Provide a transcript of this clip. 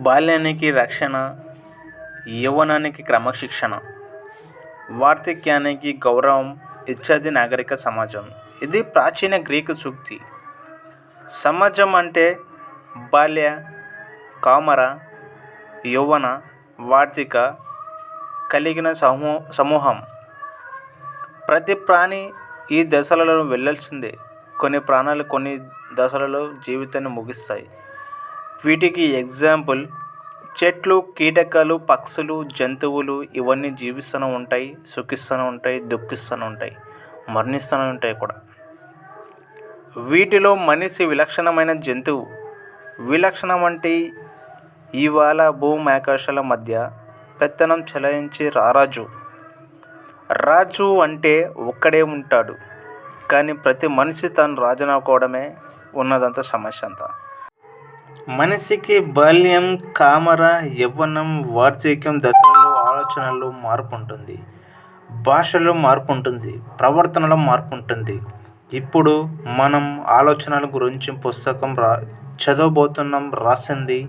బాల్యానికి రక్షణ, యవ్వనానికి క్రమశిక్షణ, వార్ధక్యానికి గౌరవం ఇచ్చేది నాగరిక సమాజం. ఇది ప్రాచీన గ్రీకు సూక్తి. సమాజం అంటే బాల్య, కౌమార, యౌవన, వార్ధిక కలిగిన సమూహం. ప్రతి ప్రాణి ఈ దశలలో వెళ్ళాల్సిందే. కొన్ని ప్రాణాలు కొన్ని దశలలో జీవితాన్ని ముగిస్తాయి. వీటికి ఎగ్జాంపుల్ చెట్లు, కీటకాలు, పక్షులు, జంతువులు ఇవన్నీ జీవిస్తూనే ఉంటాయి, సుఖిస్తూనే ఉంటాయి, దుఃఖిస్తూనే ఉంటాయి, మరణిస్తూనే ఉంటాయి కూడా. వీటిలో మనిషి విలక్షణమైన జంతువు. విలక్షణం అంటే ఇవాళ భూమి ఆకాశాల మధ్య పెత్తనం చెలాయించే రారాజు. రాజు అంటే ఒక్కడే ఉంటాడు, కానీ ప్రతి మనిషి తాను రాజుననుకోవడమే ఉన్నదంతా సమస్య అంతా. మనిషికి బాల్యం, కౌమార, యవ్వనం, వార్ధక్యం దశలలో ఆలోచనల్లో మార్పు ఉంటుంది, భాషలో మార్పు ఉంటుంది, ప్రవర్తనలో మార్పు ఉంటుంది. ఇప్పుడు మనం ఆలోచనల గురించి పుస్తకం చదవబోతున్నాం. రాసింది